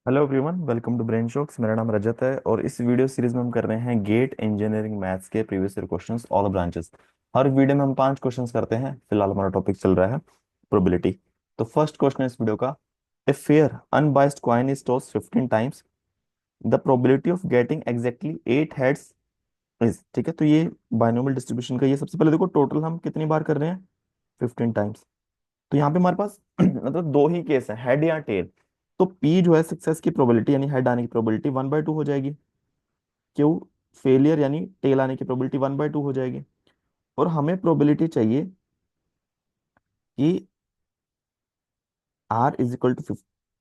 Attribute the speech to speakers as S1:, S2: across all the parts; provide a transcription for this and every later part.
S1: Hello everyone, welcome to Brain Shocks. मेरा नाम रजत है और इस वीडियो सीरीज में हम कर रहे हैं गेट इंजीनियरिंग मैथ्स के previous year questions all branches. हर वीडियो में हम 5 क्वेश्चंस करते हैं। फिलहाल हमारा टॉपिक चल रहा है प्रोबेबिलिटी। तो फर्स्ट क्वेश्चन है इस वीडियो का। A fair unbiased coin is tossed 15 times, the probability of getting exactly 8 heads is. ठीक है, तो ये बाइनोमियल डिस्ट्रीब्यूशन का, ये सबसे पहले देखो टोटल हम कितनी बार कर रहे हैं, 15 टाइम्स। तो यहाँ पे हमारे पास मतलब दो ही केस है, हेड या टेल। तो पी जो है सक्सेस की प्रोबेबिलिटी यानी हेड आने की प्रोबेबिलिटी 1/2 हो जाएगी। क्यू फेलियर यानी टेल आने की प्रोबेबिलिटी 1/2 हो जाएगी। और हमें प्रोबेबिलिटी चाहिए कि आर इज इक्वल टू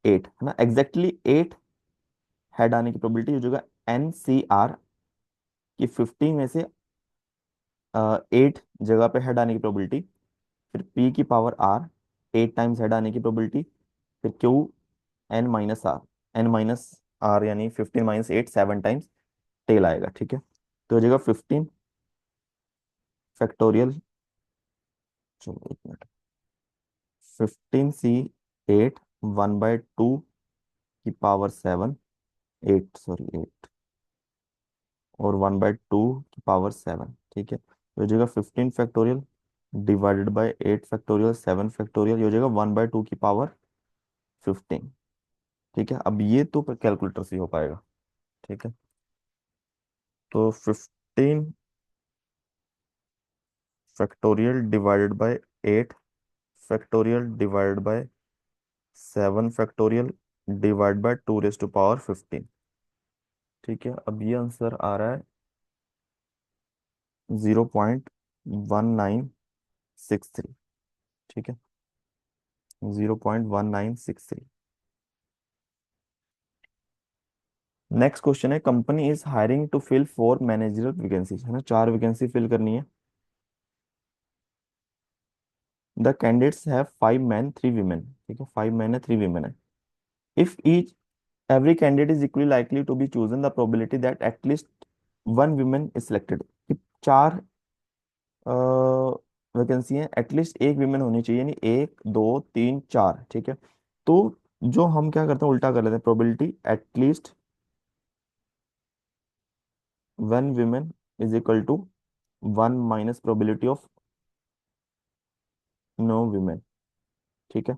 S1: 8, है ना, एग्जैक्टली 8 हेड आने की प्रोबेबिलिटी हो जाएगा एन सी आर की 15 में से 8 जगह पे हेड आने की प्रोबेबिलिटी। फिर पी की पावर आर 8 टाइम्स हेड आने की प्रोबेबिलिटी। फिर q n minus r, n minus r यानी 15 - 8 7 टाइम्स टेल आएगा। ठीक है, तो हो जाएगा 15 फैक्टोरियल। चलो एक मिनट, 15 C 8 1/2 की पावर 7, 8 सॉरी 8 और 1/2 की पावर 7। ठीक है, तो हो जाएगा 15 factorial divided by 8 factorial 7 factorial, ये हो जाएगा 1/2 की पावर 15। ठीक है, अब ये तो कैलकुलेटर से ही हो पाएगा। ठीक है, तो 15 factorial divided by 8 factorial divided by 7 factorial divide by 2 raise to power 15। ठीक है, अब ये आंसर आ रहा है 0.1963। ठीक है, 0.1963। नेक्स्ट क्वेश्चन है, company is hiring to fill 4 managerial vacancy, है ना, 4 वैकेंसी फिल करनी है। The candidates have 5 men 3 women। ठीक है, 5 men है 3 women है। If each every candidate is equally likely to be chosen, the probability that at least one woman is selected। कि 4 vacancy है, एटलीस्ट एक विमेन होनी चाहिए, यानी 1 2 3 4। ठीक है, तो जो हम क्या करते हैं उल्टा कर लेते हैं, probability at least one women is equal to 1 - probability of no women. ठीक है,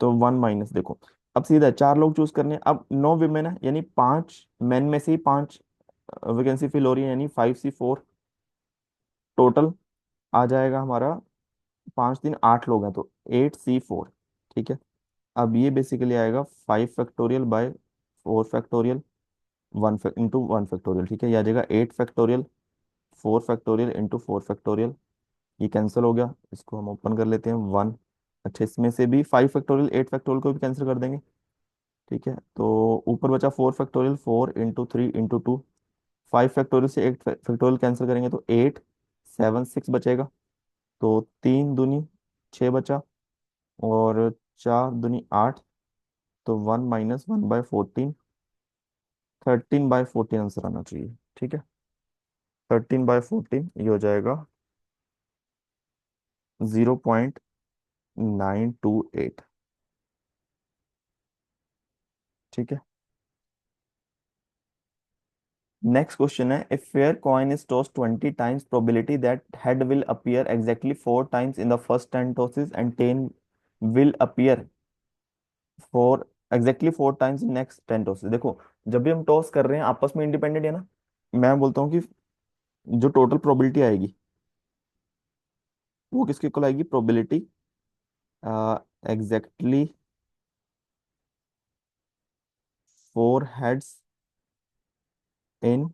S1: तो 1 - देखो, अब सीधा है, 4 लोग चूज करने हैं, अब 9 विमेन है यानी 5 मेन में से ही 5 वैकेंसी फिल हो रही है, यानी 5C 4 टोटल आ जाएगा हमारा। 5 3 8 लोग हैं तो 8C 4। ठीक है, अब ये बेसिकली आएगा 5 factorial by 4 factorial 1 into 1 factorial. ठीक है, ये आ जाएगा 8 फैक्टोरियल 4 फैक्टोरियल इंटू 4 फैक्टोरियल। ये कैंसिल हो गया, इसको हम ओपन कर लेते हैं 1। अच्छा, इसमें से भी 5 फैक्टोरियल 8 फैक्टोरियल को भी कैंसिल कर देंगे। ठीक है, तो ऊपर बचा 4 फैक्टोरियल 4 इंटू 3 इंटू 2। 5 फैक्टोरियल से 8 फैक्टोरियल कैंसिल करेंगे तो 8 7 6 बचेगा। तो 3 दूनी 6 बचा, और 4 दूनी 8। तो 1 - 1/14, 13/14 आंसर आना चाहिए। ठीक है, 13/14 ये हो जाएगा 0.928। ठीक है, नेक्स्ट क्वेश्चन है, if fair coin is toss 20 times, probability that head will appear exactly 4 times in the first 10 tosses and 10 will appear for exactly 4 times in next 10 tosses. देखो, जब भी हम टॉस कर रहे हैं आपस में इंडिपेंडेंट है ना, मैं बोलता हूँ कि जो टोटल प्रोबेबिलिटी आएगी वो किसके इक्वल आएगी, probability exactly 4 heads in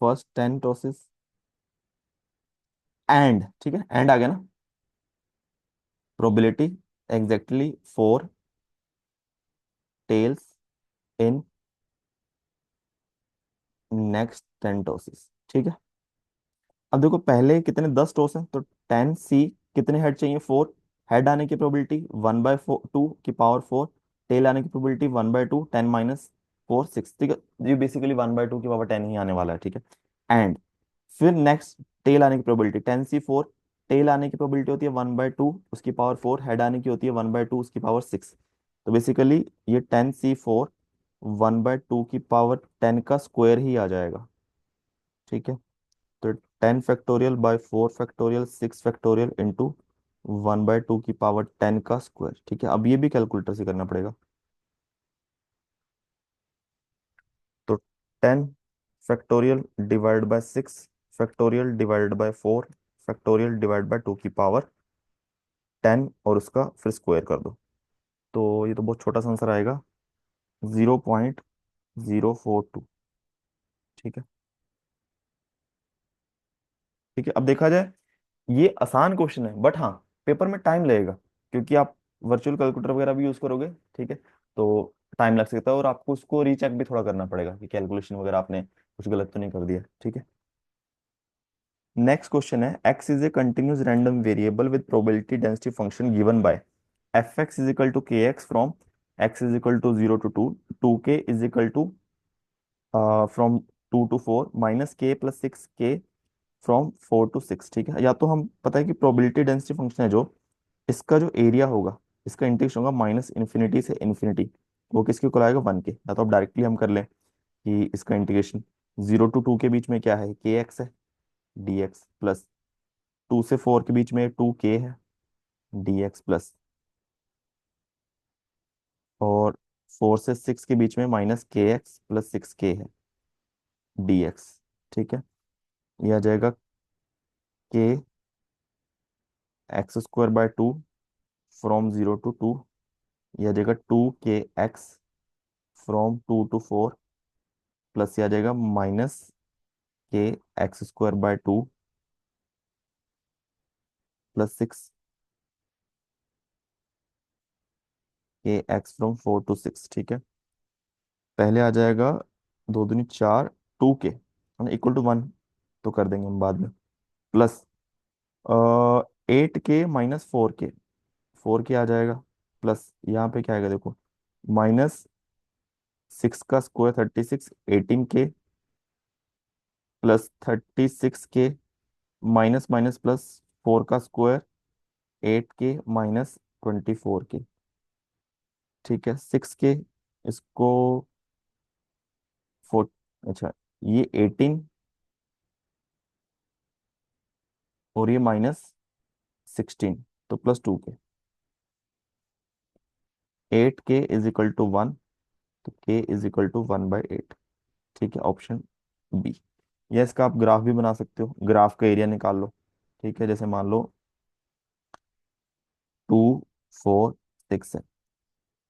S1: first 10 tosses and, ठीक है, एंड आ गया ना, probability exactly 4 tails in next 10 tosses. ठीक है, अब देखो पहले कितने 10 टॉस हैं, तो 10C कितने हेड चाहिए, 4। हेड आने की प्रोबेबिलिटी 1/2 की पावर 4, टेल आने की प्रोबेबिलिटी 1/2, 10 - 4 6। ठीक है, ये बेसिकली 1/2 की पावर 10 ही आने वाला है। ठीक है, एंड फिर नेक्स्ट टेल आने की प्रोबेबिलिटी 10C 4, टेल आने की प्रोबेबिलिटी होती है 1/2 उसकी पावर 4, हेड आने की होती है 1/2 उसकी पावर 6। तो बेसिकली ये 10c4 1/2 की पावर 10 का स्क्वायर ही आ जाएगा। ठीक है, तो 10 factorial by 4 factorial 6 factorial into 1/2 की पावर 10 का स्क्वायर। ठीक है, अब ये भी कैलकुलेटर से करना पड़ेगा। तो 10 factorial divide bye 6 factorial divide bye 4 factorial divide by 2 की पावर 10 और उसका फिर स्क्वायर कर दो। तो ये तो बहुत छोटा सा आंसर आएगा, 0.042। ठीक है। ठीक है, अब देखा जाए, ये आसान क्वेश्चन है बट हाँ पेपर में टाइम लगेगा, क्योंकि आप वर्चुअल कैलकुलेटर वगैरह भी यूज करोगे। ठीक है, तो टाइम लग सकता है और आपको उसको रीचेक भी थोड़ा करना पड़ेगा कि कैलकुलेशन वगैरह आपने कुछ गलत तो नहीं कर दिया। ठीक है, नेक्स्ट क्वेश्चन है, x is a continuous random variable with probability density function given by F X is equal to K X from X is equal to 0 to 2, 2k is equal to from 2 to 4 minus K plus 6k from 4 to 6। ठीक है, या तो हम पता है कि probability density function है जो, इसका जो एरिया होगा, इसका इंटीग्रेशन होगा माइनस इन्फिनिटी से इन्फिनिटी, वो किसके इक्वल आएगा 1 के। या तो अब डायरेक्टली हम कर लें कि इसका इंटीग्रेशन 0 to 2 के बीच में क्या है, के एक्स है, डी एक्स प्लस 2 से 4 के बीच में 2k है, डी एक्स प्लस, और 4 से 6 के बीच में माइनस के एक्स प्लस 6k है, डी एक्स। ठीक है, यह आ जाएगा के x square by 2 from 0 to 2, यह आ जाएगा 2k x from 2 to 4, plus यह आ जाएगा माइनस के x square by 2 plus 6k x from 4 to 6। ठीक है, पहले आ जाएगा 2 दूनी 4, 2k इक्वल टू 1, तो कर देंगे हम बाद में, प्लस 8k - 4k, 4k आ जाएगा, प्लस यहाँ पे क्या आएगा देखो, माइनस 6 का square 36, 18k plus 36k minus minus plus 4 का स्क्वायर 8k माइनस 24k। ठीक है, 6k, इसको 4, अच्छा ये 18 और ये -16, तो +2k, 8k is equal to 1, तो k इज इक्वल टू 1/8। ठीक है, ऑप्शन बी। या इसका आप ग्राफ भी बना सकते हो, ग्राफ का एरिया निकाल लो। ठीक है, जैसे मान लो 2 4 6 है,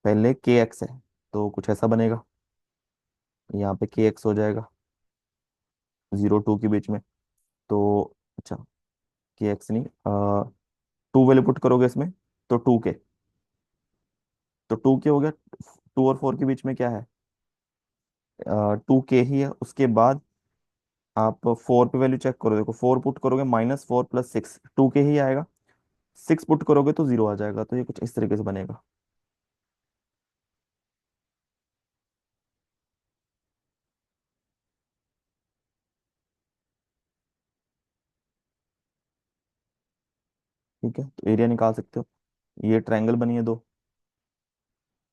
S1: पहले के एक्स है, तो कुछ ऐसा बनेगा, यहाँ पे के एक्स हो जाएगा 0 2 के बीच में। तो अच्छा, के एक्स नहीं, 2 वैल्यू पुट करोगे इसमें, तो 2k, तो 2k हो गया। 2 और 4 के बीच में क्या है, 2k ही है। उसके बाद आप 4 पे वैल्यू चेक करो, देखो 4 पुट करोगे -4 + 6, 2k ही आएगा। 6 पुट करोगे तो 0 आ जाएगा, तो ये कुछ इस तरीके से बनेगा। ठीक है, तो एरिया निकाल सकते हो। ये ट्रायंगल बनी है दो,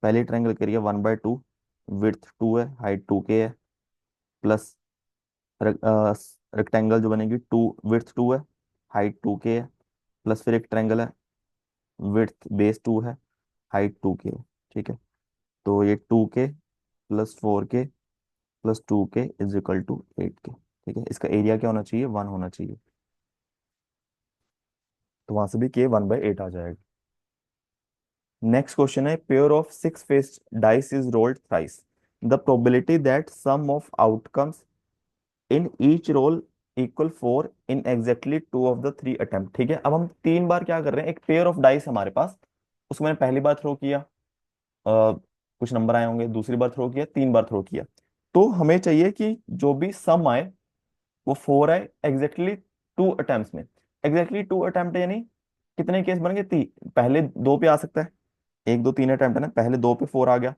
S1: पहले ट्रायंगल का एरिया 1/2, विड्थ 2 है, हाइट 2k है, प्लस रेक्टेंगल जो बनेगी 2, विड्थ 2 है, हाइट 2k है, प्लस फिर एक ट्रायंगल है, विड्थ बेस 2 है, हाइट 2k है। ठीक है, तो ये 2k plus 4k plus 2k is equal to 8k। ठीक है, इसका एरिया क्या होना चाहिए, 1 होना चाहिए, तो वहां से भी k 1/8 आ जाएगा। नेक्स्ट क्वेश्चन है, pair of 6 faced dice is rolled thrice, the probability that sum of outcomes in each roll equal 4 in exactly 2 of the 3 attempt. ठीक है, अब हम 3 बार क्या कर रहे हैं, एक पेयर ऑफ डाइस हमारे पास, उसको मैंने पहली बार थ्रो किया, कुछ नंबर आए होंगे, दूसरी बार थ्रो किया, 3 बार थ्रो किया, तो हमें चाहिए कि जो भी सम आए वो 4 आए एग्जैक्टली 2 अटेम्प्ट में। एग्जैक्टली 2 अटेम्प्ट यानी कितने केस बनेंगे, पहले 2 पे आ सकता है, 1 2 3 अटेम्प्ट है ना, पहले 2 पे 4 आ गया,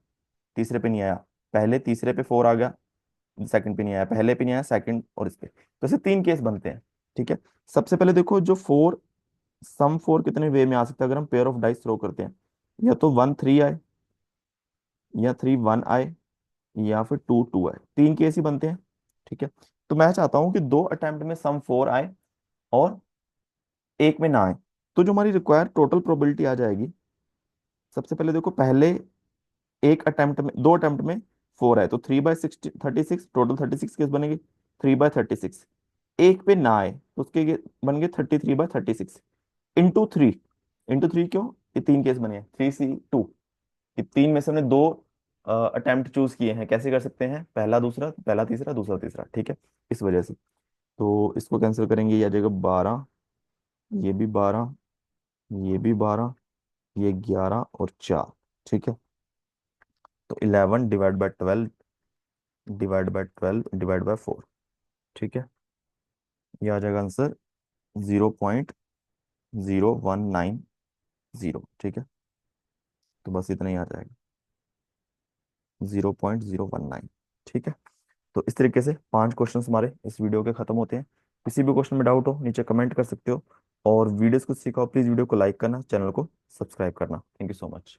S1: तीसरे पे नहीं आया, पहले तीसरे पे 4 आ गया, सेकंड पे नहीं आया, पहले पे नहीं आया, सेकंड और इस पे, तो ऐसे 3 केस बनते हैं। ठीक है, सबसे पहले देखो जो 4, सम 4 कितने वे में आ सकता है अगर हम पेयर ऑफ डाइस थ्रो करते हैं, या तो 1 3 आए, या 3 1 आए, या फिर 2 2 आए, तीन केस ही बनते हैं। ठीक है, तो मैं चाहता हूं कि दो अटेम्प्ट में सम 4 आए और एक में ना आए। तो जो हमारी रिक्वायर्ड टोटल प्रोबेबिलिटी आ जाएगी, सबसे पहले देखो, पहले एक अटेम्प्ट में, दो अटेम्प्ट में 4 आए तो 3/36, टोटल 36 केस बनेंगे। 3/36, एक पे ना आए तो उसके बन गए 33/36 इंटू थ्री। इंटू थ्री क्यों? ये तीन केस बने हैं, 3C2। कि तीन में से हमने दो अटेम्प्ट चूज किए हैं, कैसे कर सकते हैं? पहला दूसरा, पहला तीसरा, दूसरा तीसरा। ठीक है, इस वजह से तो इसको कैंसिल करेंगे, ये आ जाएगा 12, ये भी 12, ये भी 12, ये 11 और 4। ठीक है, तो 11 डिवाइड बाय 4। ठीक है, ये आ जाएगा आंसर 0.0190। ठीक है, तो बस इतना ही आ जाएगा, 0.019। ठीक है, तो इस तरीके से पांच क्वेश्चंस हमारे इस वीडियो के खत्म होते हैं। किसी भी क्वेश्चन में डाउट हो नीचे कमेंट कर सकते हो, और वीडियोस को सीखा हो प्लीज वीडियो को लाइक करना, चैनल को सब्सक्राइब करना। Thank you so much.